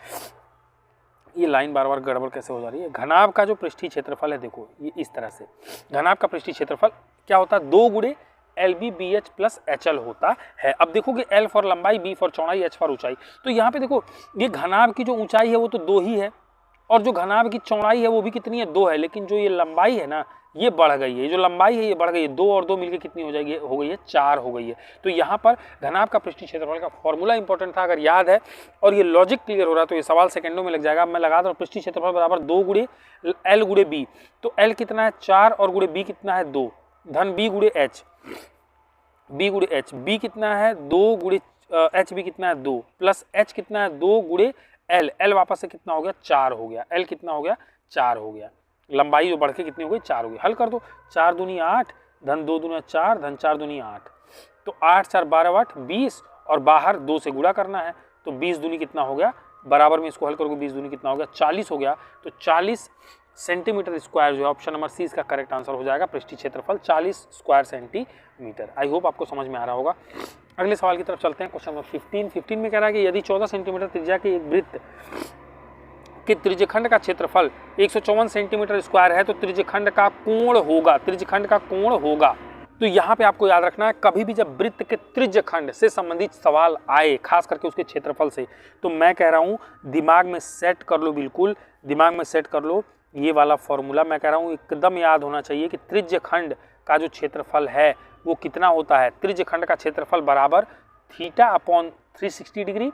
ये लाइन बार बार गड़बड़ कैसे हो जा रही है। घनाभ का जो पृष्ठीय क्षेत्रफल है, देखो ये इस तरह से, घनाभ का पृष्ठीय क्षेत्रफल क्या होता है, 2 गुणे LB/BH प्लस HL होता है। अब देखोगे L फॉर लंबाई, B फॉर चौड़ाई, H फॉर ऊंचाई। तो यहाँ पे देखो ये घनाभ की जो ऊंचाई है वो तो 2 ही है और जो घनाभ की चौड़ाई है वो भी कितनी है, 2 है। लेकिन जो ये लंबाई है ना ये बढ़ गई है, जो लंबाई है ये बढ़ गई है, 2 और 2 मिलकर कितनी हो जाएगी, हो गई है 4 हो गई है। तो यहाँ पर घनाभ का पृष्ठीय क्षेत्रफल का फॉर्मूला इंपॉर्टेंट था, अगर याद है और ये लॉजिक क्लियर हो रहा है तो ये सवाल सेकंडों में लग जाएगा। मैं लगा दूं पृष्ठीय क्षेत्रफल बराबर 2 गुणे L गुणे B। तो L कितना है 4 और गुणे B कितना है 2, धन B गुणे H, B गुणे H, B कितना है 2 गुणे H भी कितना है 2 प्लस H कितना है 2 गुणे L, L वापस से कितना हो गया 4 हो गया, L कितना हो गया 4 हो गया। लंबाई जो बढ़ के कितनी हो गई 4 हो गई। हल कर दो, 4 दूनी 8 धन 2 दूनी 4 धन 4 दूनी 8, तो 8 4 12 8 20 और बाहर 2 से गुणा करना है तो 20 दूनी कितना हो गया, बराबर में इसको हल करोगे 20 दूनी कितना हो गया 40 हो गया। तो 40 सेंटीमीटर स्क्वायर जो है ऑप्शन नंबर सी इसका करेक्ट आंसर हो जाएगा। पृष्ठीय क्षेत्रफल 40 स्क्वायर सेंटीमीटर। आई होप आपको समझ में आ रहा होगा। अगले सवाल की तरफ चलते हैं, क्वेश्चन नंबर 15 में कह रहा है कि यदि 14 सेंटीमीटर त्रिज्या के एक वृत्त कि त्रिज्यखंड का क्षेत्रफल 154 सेंटीमीटर स्क्वायर है तो त्रिज्यखंड का कोण होगा, त्रिज्यखंड का कोण होगा। तो यहाँ पे आपको याद रखना है, कभी भी जब वृत्त के त्रिज्यखंड से संबंधित सवाल आए, खास करके उसके क्षेत्रफल से, तो मैं कह रहा हूँ दिमाग में सेट कर लो, बिल्कुल दिमाग में सेट कर लो ये वाला फॉर्मूला। मैं कह रहा हूँ एकदम याद होना चाहिए कि त्रिज्यखंड का जो क्षेत्रफल है वो कितना होता है। त्रिज्यखंड का क्षेत्रफल बराबर theta upon 360 degree,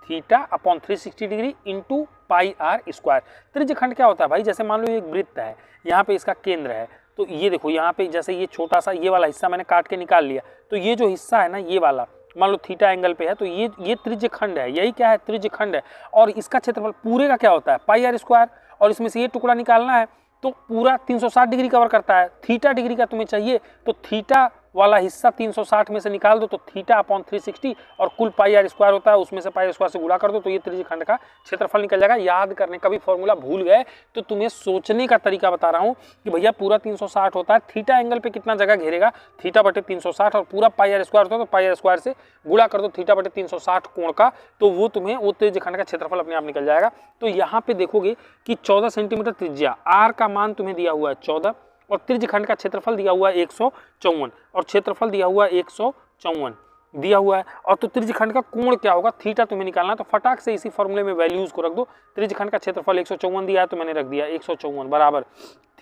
theta upon 360 degree into pi R square. त्रिज्यखंड क्या होता है भाई, जैसे मान लो ये एक वृत्त है, यहाँ पे इसका केंद्र है तो ये देखो यहाँ पे जैसे ये छोटा सा ये वाला हिस्सा मैंने काट के निकाल लिया, तो ये जो हिस्सा है ना ये वाला, मान लो थीटा एंगल पे है, तो ये त्रिज्य खंड है, यही क्या है, त्रिज्य खंड है। और इसका क्षेत्रफल पूरे का क्या होता है, पाई आर स्क्वायर, और इसमें से ये टुकड़ा निकालना है तो पूरा 360 डिग्री कवर करता है। थीटा डिग्री का तुम्हें चाहिए तो थीटा वाला हिस्सा 360 में से निकाल दो, तो थीटा अपॉन 360 और कुल पाई आर स्क्वायर होता है, उसमें से पाई आर स्क्वायर से गुणा कर दो, तो ये त्रिज्य खंड का क्षेत्रफल निकल जाएगा। याद करने का भी फॉर्मूला भूल गए तो तुम्हें सोचने का तरीका बता रहा हूँ कि भैया पूरा 360 होता है, थीटा एंगल पे कितना जगह घेरेगा, थीटा बटे 360, और पूरा पाई आर स्क्वायर होता है तो पाई आर स्क्वायर से गुणा कर दो थीटा बटे 360 कोण का, तो वो तुम्हें वो त्रिज्य खंड का क्षेत्रफल अपने आप निकल जाएगा। तो यहाँ पे देखोगे कि 14 सेंटीमीटर त्रिज्या, आर का मान तुम्हें दिया हुआ है 14, और त्रिज्य खंड का क्षेत्रफल दिया हुआ है 154, और क्षेत्रफल दिया हुआ है 154 दिया हुआ है। और तो त्रिज्य खंड का कोण क्या होगा, थीटा तुम्हें निकालना है, तो फटाक से इसी फॉर्मूले में वैल्यूज को रख दो। त्रिज्य खंड का क्षेत्रफल 154 दिया है तो मैंने रख दिया 154 बराबर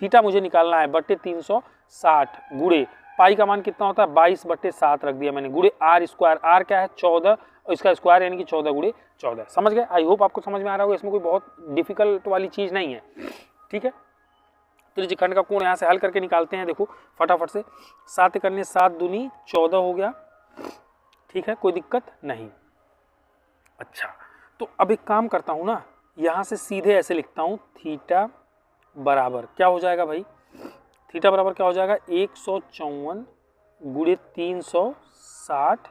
थीटा मुझे निकालना है बटे 360 गुणे पाई का मान कितना होता है 22/7 रख दिया मैंने, गुणे आर स्क्वायर, आर क्या है 14 और इसका स्क्वायर यानी कि 14 गुणे 14। समझ गए? आई होप आपको समझ में आ रहा होगा, इसमें कोई बहुत डिफिकल्ट वाली चीज़ नहीं है। ठीक है, त्रिज्य खंड का कोण यहाँ से हल करके निकालते हैं। देखो फटाफट से, 7 करने 7 दूनी 14 हो गया। ठीक है, कोई दिक्कत नहीं। अच्छा, तो अब एक काम करता हूँ ना, यहाँ से सीधे ऐसे लिखता हूँ, थीटा बराबर क्या हो जाएगा भाई, थीटा बराबर क्या हो जाएगा 154 गुणे 360,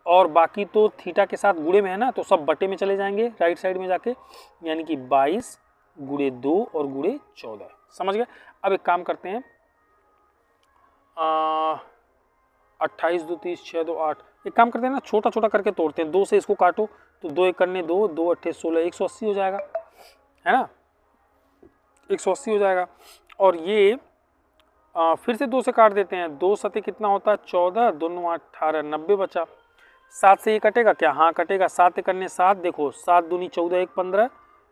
और बाकी तो थीटा के साथ गुणे में है ना, तो सब बटे में चले जाएंगे राइट साइड में जाके, यानी कि 22 गुणे 2 और गुणे 14। समझ गए? अब एक काम करते हैं, 28 2 30 6 2 8, एक काम करते हैं ना, छोटा छोटा करके तोड़ते हैं, 2 से इसको काटो तो 2 एक करने 2, 2 8 16, 180 हो जाएगा, है ना, 180 हो जाएगा। और ये फिर से 2 से काट देते हैं, 2 सते कितना होता है 14, दोनों 18, 90 बचा। 7 से ये कटेगा क्या, हाँ कटेगा, 7 करने 7, देखो 7 दूनी 14 1 15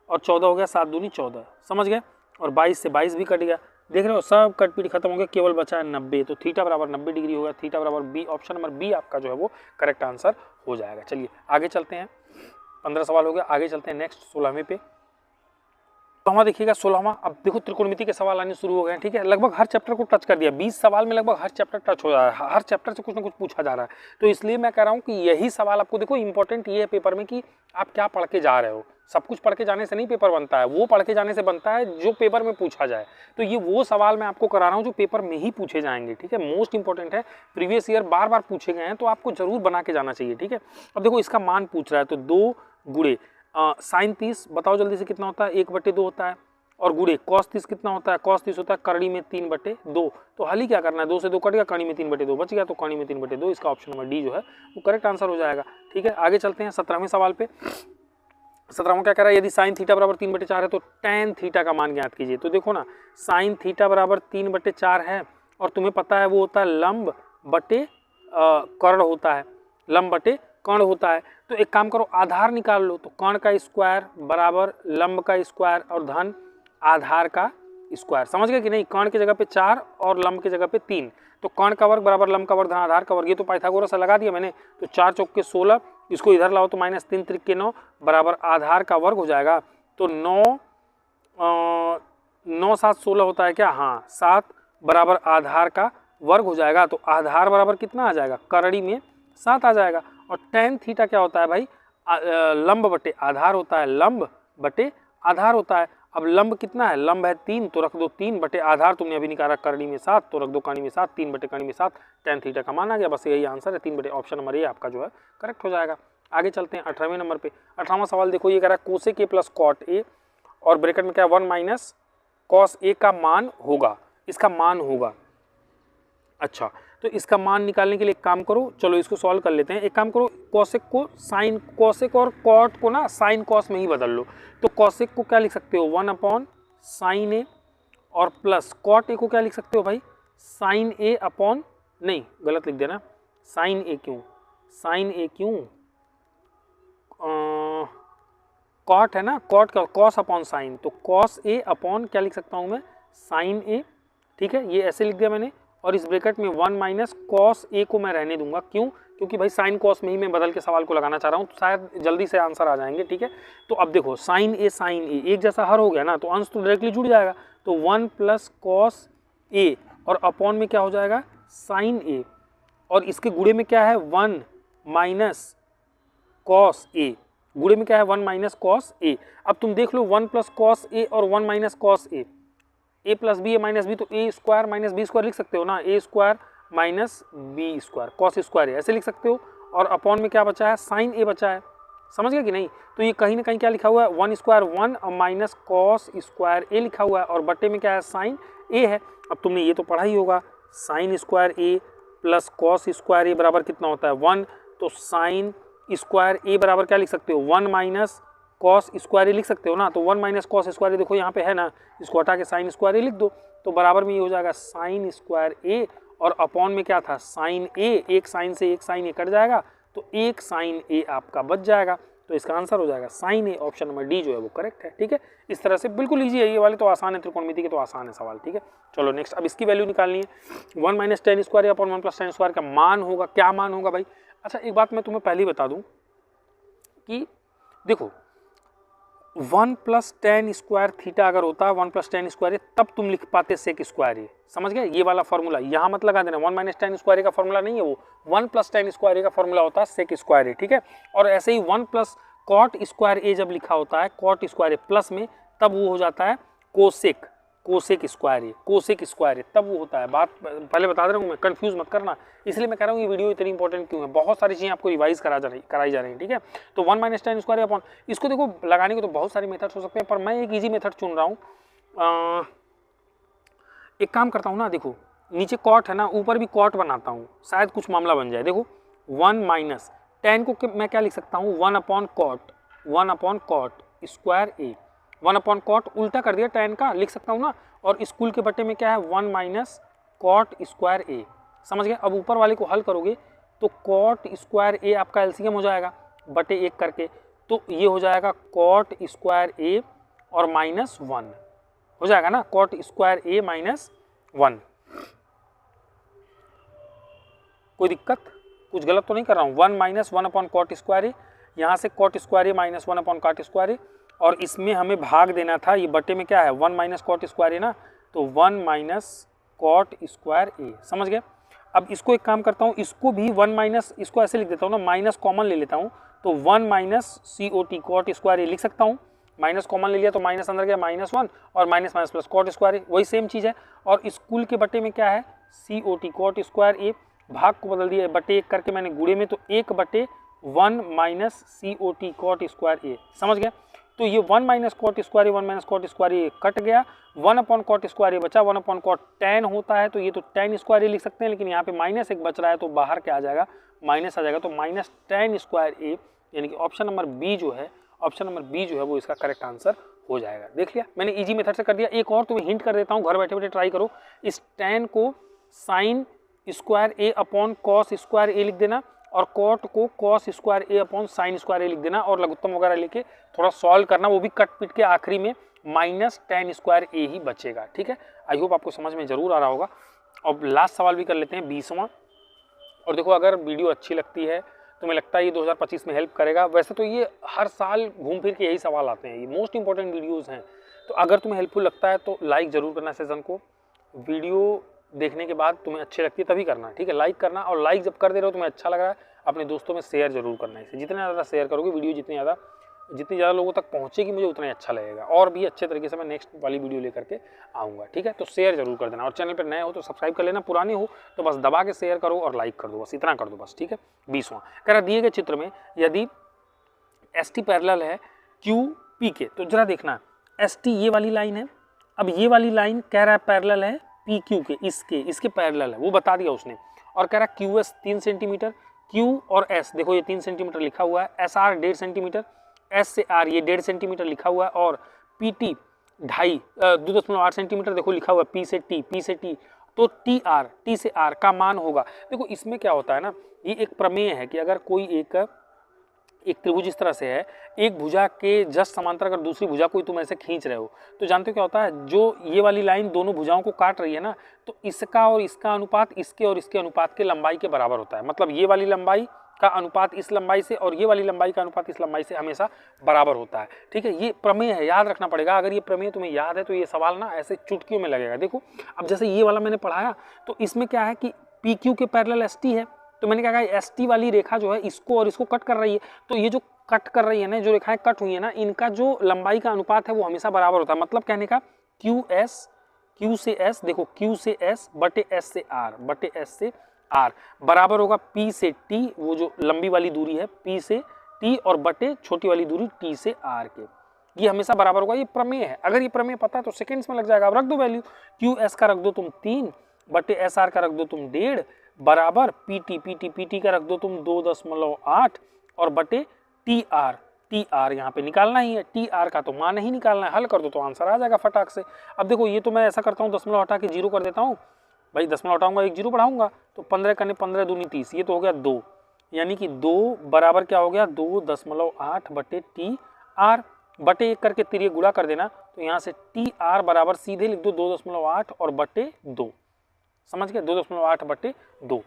और 14 हो गया, 7 दूनी 14। समझ गए? और 22 से 22 भी कट गया, देख रहे हो सब कट पीट खत्म हो गया, केवल बचा है 90, तो थीटा बराबर 90 डिग्री हो गया। थीटा बराबर बी, ऑप्शन नंबर बी आपका जो है वो करेक्ट आंसर हो जाएगा। चलिए आगे चलते हैं, 15 सवाल हो गया, आगे चलते हैं नेक्स्ट 16वें पे। तो हमारा देखिएगा 16वां, अब देखो त्रिकोणमिति के सवाल आने शुरू हो गए हैं। ठीक है, लगभग हर चैप्टर को टच कर दिया, 20 सवाल में लगभग हर चैप्टर टच हो जा रहा है, हर चैप्टर से कुछ ना कुछ पूछा जा रहा है। तो इसलिए मैं कह रहा हूँ कि यही सवाल आपको, देखो इंपॉर्टेंट ये है पेपर में कि आप क्या पढ़ के जा रहे हो। सब कुछ पढ़ के जाने से नहीं पेपर बनता है, वो पढ़ के जाने से बनता है जो पेपर में पूछा जाए। तो ये वो सवाल मैं आपको करा रहा हूँ जो पेपर में ही पूछे जाएंगे। ठीक है, मोस्ट इंपॉर्टेंट है, प्रीवियस ईयर बार बार पूछे गए हैं, तो आपको जरूर बना के जाना चाहिए। ठीक है, अब देखो इसका मान पूछ रहा है, तो 2 गुणे साइन 30, बताओ जल्दी से कितना होता है, 1/2 होता है, और गुणे कॉस 30 कितना होता है, कॉस 30 होता है करड़ी में 3/2। तो हल ही क्या करना है, 2 से 2 कट गया, करड़ी में 3/2 बच गया, तो करड़ी में 3/2, इसका ऑप्शन नंबर डी जो है वो करेक्ट आंसर हो जाएगा। ठीक है, आगे चलते हैं 17वें सवाल पे। 17वां क्या कह रहा है, यदि साइन थीटा बराबर 3/4 है तो टैन थीटा का मान ज्ञात कीजिए। तो देखो ना, साइन थीटा बराबर 3/4 है, और तुम्हें पता है वो होता है लंब बटे कर्ण होता है, लंब बटे कर्ण होता है। तो एक काम करो, आधार निकाल लो, तो कर्ण का स्क्वायर बराबर लंब का स्क्वायर और धन आधार का स्क्वायर। समझ गए कि नहीं? कर्ण की जगह पे 4 और लंब की जगह पे 3, तो कर्ण का वर्ग बराबर लंब का वर्ग धन आधार का वर्ग, ये तो पाइथागोरस से लगा दिया मैंने। तो 4 चौके 16, इसको इधर लाओ तो -3 त्रिक 9 बराबर आधार का वर्ग हो जाएगा। तो 9 7 16 होता है क्या, हाँ 7 बराबर आधार का वर्ग हो जाएगा। तो आधार बराबर कितना आ जाएगा, करड़ी में 7 आ जाएगा। और टैन थीटा क्या होता है भाई, लंब बटे आधार होता है, लंब बटे आधार होता है। अब लंब कितना है, लंब है 3, तो रख दो 3 बटे आधार, तुमने अभी निकाला करड़ी में 7, तो रख दो करड़ी में 7, 3 बटे करड़ी में 7, टैन थीटा का मान आ गया। बस यही आंसर है, 3 बटे, ऑप्शन नंबर ए आपका जो है करेक्ट हो जाएगा। आगे चलते हैं 18वें नंबर पे। 18वां सवाल देखो, ये कह रहा है cosec A plus cot A, और ब्रैकेट में क्या 1 माइनस कॉस ए का मान होगा, इसका मान होगा। अच्छा, तो इसका मान निकालने के लिए एक काम करो, चलो इसको सॉल्व कर लेते हैं। एक काम करो, कॉसेक को साइन, कॉसेक और कॉट को ना साइन कॉस में ही बदल लो। तो कॉसेक को क्या लिख सकते हो, 1 साइन ए, और प्लस कॉट ए को क्या लिख सकते हो भाई, साइन ए अपॉन, नहीं गलत लिख देना, साइन ए क्यों, साइन ए क्यों, कॉट है ना, कॉट का कॉस अपॉन साइन, तो कॉस ए अपॉन क्या लिख सकता हूँ मैं, साइन ए। ठीक है, ये ऐसे लिख दिया मैंने, और इस ब्रैकेट में 1 माइनस कॉस ए को मैं रहने दूंगा। क्यों? क्योंकि भाई साइन कॉस में ही मैं बदल के सवाल को लगाना चाह रहा हूँ, तो शायद जल्दी से आंसर आ जाएंगे। ठीक है, तो अब देखो साइन ए एक जैसा हर हो गया ना, तो अंश तो डायरेक्टली जुड़ जाएगा। तो 1 प्लस कॉस ए और अपॉन में क्या हो जाएगा साइन ए, और इसके गुणे में क्या है 1 माइनस कॉस ए, गुणे में क्या है 1 माइनस कॉस ए। अब तुम देख लो 1 प्लस कॉस ए और 1 minus cos A plus B A minus B, तो A square minus B square लिख सकते हो ना, A square minus B square cos square है, ऐसे लिख सकते हो। और अपॉन में क्या बचा है साइन ए बचा है, समझ गए कि नहीं। तो ये कहीं ना कहीं क्या लिखा हुआ है 1 स्क्वायर 1 और माइनस कॉस स्क्वायर ए लिखा हुआ है, और बट्टे में क्या है साइन ए है। अब तुमने ये तो पढ़ा ही होगा, साइन स्क्वायर ए प्लस कॉस स्क्वायर ए बराबर कितना होता है 1, तो साइन स्क्वायर ए बराबर क्या लिख सकते हो 1 माइनस कॉस स्क्वायर ए लिख सकते हो ना। तो 1 माइनस कॉस स्क्वायर ए देखो यहाँ पे है ना, इसको हटा के साइन स्क्वायर ए लिख दो, तो बराबर में ये हो जाएगा साइन स्क्वायर ए, और अपॉन में क्या था साइन ए, एक साइन से एक साइन ए कट जाएगा, तो एक साइन ए आपका बच जाएगा। तो इसका आंसर हो जाएगा साइन ए, ऑप्शन नंबर डी जो है वो करेक्ट है। ठीक है, इस तरह से बिल्कुल ईजी है, ये वाले तो आसान है, त्रिकोणमिति के तो आसान है सवाल। ठीक है, चलो नेक्स्ट, अब इसकी वैल्यू निकालनी है। 1 minus ten square upon 1 plus ten square का मान होगा, क्या मान होगा भाई। अच्छा एक बात मैं तुम्हें पहले ही बता दूं कि देखो 1 प्लस टेन स्क्वायर थीटा अगर होता है 1 प्लस टेन स्क्वायर तब तुम लिख पाते सेक स्क्वायर ए, समझ गए, ये वाला फॉर्मूला यहाँ मत लगा देना। 1 माइनस टेन स्क्वायर का फॉर्मूला नहीं है वो, 1 प्लस टेन स्क्वायर का फॉर्मूला होता है सेक स्क्वायर ए। ठीक है, और ऐसे ही 1 प्लस कॉट स्क्वायर ए जब लिखा होता है कॉट स्क्वायर ए प्लस में, तब वो हो जाता है कोसेक, कोसेक स्क्वायर ए, कोसेक स्क्वायर ए तब वो होता है। बात पहले बता दे रहा हूँ मैं, कंफ्यूज मत करना, इसलिए मैं कह रहा हूँ ये वीडियो इतनी इंपॉर्टेंट क्यों है, बहुत सारी चीज़ें आपको रिवाइज कराई जा रही है। ठीक है, तो 1 माइनस टेन स्क्वायर अपॉन, इसको देखो लगाने के तो बहुत सारे मेथड्स हो सकते हैं, पर मैं एक ईजी मेथड चुन रहा हूँ। एक काम करता हूँ ना, देखो नीचे कॉट है ना, ऊपर भी कॉट बनाता हूँ, शायद कुछ मामला बन जाए। देखो 1 माइनस टेन को मैं क्या लिख सकता हूँ 1 अपॉन कॉट स्क्वायर ए, 1 अपॉन कॉट उल्टा कर दिया टेन का, लिख सकता हूँ ना, और स्कूल के बट्टे में क्या है 1 माइनस कॉट स्क्वायर ए, समझ गए। अब ऊपर वाले को हल करोगे तो कॉट स्क्वायर ए आपका एलसीएम हो जाएगा बटे एक करके, तो ये हो जाएगा कॉट स्क्वायर ए और माइनस 1 हो जाएगा ना, कॉट स्क्वायर ए माइनस 1। कोई दिक्कत, कुछ गलत तो नहीं कर रहा हूँ। 1 माइनस 1 अपॉन कॉट स्क्वायर ए, यहाँ से कॉट स्क्वायर ए माइनस 1 अपॉन कॉट स्क्वायर ए, और इसमें हमें भाग देना था, ये बटे में क्या है 1 माइनस कॉट स्क्वायर ए ना, तो 1 माइनस कॉट स्क्वायर ए, समझ गए। अब इसको एक काम करता हूँ, इसको भी 1 माइनस, इसको ऐसे लिख देता हूँ ना, माइनस कॉमन ले लेता हूँ, तो 1 माइनस सी ओ टी कॉट स्क्वायर ए लिख सकता हूँ, माइनस कॉमन ले लिया तो माइनस अंदर गया -1 और minus minus plus cot square A, वही सेम चीज़ है। और स्कूल के बटे में क्या है सी ओ टी कॉट स्क्वायर ए, भाग को बदल दिया बटे एक करके मैंने गुणे में, तो 1/1 माइनस सी ओ टी कॉट स्क्वायर ए, समझ गया। तो ये 1 माइनस कॉट स्क्वायर ए 1 माइनस कॉट स्क्वायर ए कट गया, 1 अपॉन कॉट स्क्वायर ए बचा, 1 अपॉन कॉट टेन होता है, तो ये तो टेन स्क्वायर ए लिख सकते हैं, लेकिन यहाँ पे माइनस एक बच रहा है तो बाहर क्या आ जाएगा माइनस आ जाएगा, तो माइनस टेन स्क्वायर ए, यानी कि ऑप्शन नंबर बी जो है, ऑप्शन नंबर बी जो है वो इसका करेक्ट आंसर हो जाएगा। देख लिया मैंने, इजी मेथड से कर दिया। एक और तुम्हें हिंट कर देता हूँ, घर बैठे बैठे ट्राई करो, इस टेन को साइन स्क्वायर ए अपॉन कॉस स्क्वायर ए लिख देना, और कॉट को कॉस स्क्वायर ए अपॉन साइन स्क्वायर ए लिख देना, और लघुत्तम वगैरह लेके थोड़ा सॉल्व करना, वो भी कट पिट के आखिरी में माइनस टेन स्क्वायर ए ही बचेगा। ठीक है, आई होप आपको समझ में जरूर आ रहा होगा। अब लास्ट सवाल भी कर लेते हैं 20वां। और देखो अगर वीडियो अच्छी लगती है, तुम्हें लगता है ये 2025 में हेल्प करेगा, वैसे तो ये हर साल घूम फिर के यही सवाल आते हैं, ये मोस्ट इंपॉर्टेंट वीडियोज़ हैं, तो अगर तुम्हें हेल्पफुल लगता है तो लाइक ज़रूर करना सेशन को, वीडियो देखने के बाद तुम्हें अच्छी लगती है तभी करना, ठीक है, लाइक करना, और लाइक जब कर दे रहे हो तुम्हें अच्छा लग रहा है, अपने दोस्तों में शेयर जरूर करना है। इसे जितना ज़्यादा शेयर करोगे वीडियो, जितनी ज़्यादा लोगों तक पहुँचेगी मुझे उतना ही अच्छा लगेगा, और भी अच्छे तरीके से मैं नेक्स्ट वाली वीडियो लेकर के आऊँगा। ठीक है, तो शेयर जरूर कर देना, और चैनल पर नए हो तो सब्सक्राइब कर लेना, पुराने हो तो बस दबा के शेयर करो और लाइक कर दो, बस इतना कर दो बस। ठीक है, 20वां कह रहा दिए गए चित्र में यदि एस टी पैरेलल है क्यू पी के, तो जरा देखना एस टी ये वाली लाइन है, अब ये वाली लाइन कह रहा है पैरेलल है पी क्यू के, इसके पैरेलल है, वो बता दिया उसने, और कह रहा है क्यू एस 3 सेंटीमीटर, क्यू और एस देखो ये 3 सेंटीमीटर लिखा हुआ है, एस आर 1.5 सेंटीमीटर, एस से आर ये 1.5 सेंटीमीटर लिखा हुआ है, और पी टी 2.8 सेंटीमीटर देखो लिखा हुआ है, पी से टी, तो टी से आर का मान होगा। देखो इसमें क्या होता है ना, ये एक प्रमेय है कि अगर कोई एक त्रिभुज इस तरह से है, एक भुजा के जस्ट समांतर अगर दूसरी भुजा को तुम ऐसे खींच रहे हो, तो जानते हो क्या होता है, जो ये वाली लाइन दोनों भुजाओं को काट रही है ना, तो इसका और इसका अनुपात इसके और इसके अनुपात के लंबाई के बराबर होता है। मतलब ये वाली लंबाई का अनुपात इस लंबाई से और ये वाली लंबाई का अनुपात इस लंबाई से हमेशा बराबर होता है। ठीक है, ये प्रमेय है, याद रखना पड़ेगा। अगर ये प्रमेय तुम्हें याद है तो ये सवाल ना ऐसे चुटकियों में लगेगा। देखो अब जैसे ये वाला मैंने पढ़ाया तो इसमें क्या है कि पी क्यू के पैरेलल एस टी है, तो मैंने क्या कहा एस टी वाली रेखा जो है इसको और इसको कट कर रही है, तो ये जो कट कर रही है ना, जो रेखाएं कट हुई है ना, इनका जो लंबाई का अनुपात है वो हमेशा बराबर होता है। मतलब कहने का क्यू से एस, देखो क्यू से एस बटे एस से आर बराबर होगा पी से टी, वो जो लंबी वाली दूरी है पी से टी, और बटे छोटी वाली दूरी टी से आर के, ये हमेशा बराबर होगा। ये प्रमेय है, अगर ये प्रमेय पता है तो सेकंड्स में लग जाएगा। अब रख दो वैल्यू, क्यू एस का रख दो तुम 3 बटे एस आर का रख दो तुम 1.5 बराबर पी टी का रख दो तुम 2.8 और बटे टी आर यहाँ पे निकालना ही है, टी आर का तो मान ही निकालना है, हल कर दो तो आंसर आ जाएगा फटाक से। अब देखो ये तो मैं ऐसा करता हूँ, दशमलव हटा के 0 कर देता हूँ भाई, दशमलव हटाऊंगा 1 0 बढ़ाऊंगा तो 15 करने 15 दूनी 30, ये तो हो गया 2, यानी कि 2 बराबर क्या हो गया 2.8 बटे टी आर, बटे 1 करके तिरिये गुणा कर देना, तो यहाँ से टी आर बराबर सीधे लिख दो 2.8 और बटे 2, समझ गए, 2.8 बटे 2।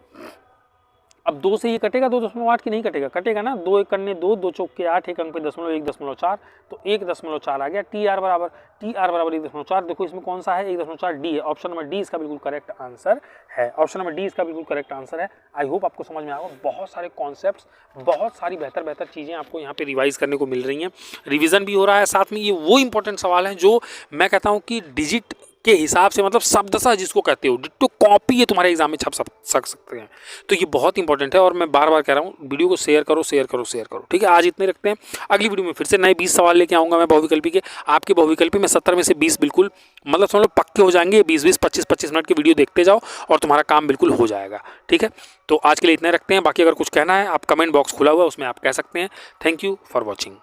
अब 2 से ये कटेगा 2.8 की नहीं कटेगा, कटेगा ना, 2 1 करने 2, 2 चौक के 8, 1 अंक पे 1.4, तो 1.4 आ गया। टी आर बराबर 1.4। देखो इसमें कौन सा है 1.4, डी है, ऑप्शन नंबर डी इसका बिल्कुल करेक्ट आंसर है, ऑप्शन नंबर डी इसका बिल्कुल करेक्ट आंसर है। आई होप आपको समझ में आएगा, बहुत सारे कॉन्सेप्ट्स, बहुत सारी बेहतर चीज़ें आपको यहाँ पे रिवाइज करने को मिल रही हैं, रिविजन भी हो रहा है, साथ में ये वो इंपॉर्टेंट सवाल है जो मैं कहता हूँ कि डिजिट के हिसाब से, मतलब शब्दशः जिसको कहते हो डिट्टो कॉपी, ये तुम्हारे एग्जाम में छप सकते हैं, तो ये बहुत इंपॉर्टेंट है। और मैं बार बार कह रहा हूँ वीडियो को शेयर करो। ठीक है, आज इतने रखते हैं, अगली वीडियो में फिर से नए 20 सवाल लेके आऊँगा मैं बहुविकल्पी के। आपके बहुविकल्पी में 70 में से 20 बिल्कुल मतलब समझ लो पक्के हो जाएंगे, 20-20 25-25 मिनट की वीडियो देखते जाओ और तुम्हारा काम बिल्कुल हो जाएगा। ठीक है, तो आज के लिए इतने रखते हैं, बाकी अगर कुछ कहना है आप कमेंट बॉक्स खुला हुआ है उसमें आप कह सकते हैं। Thank you for watching.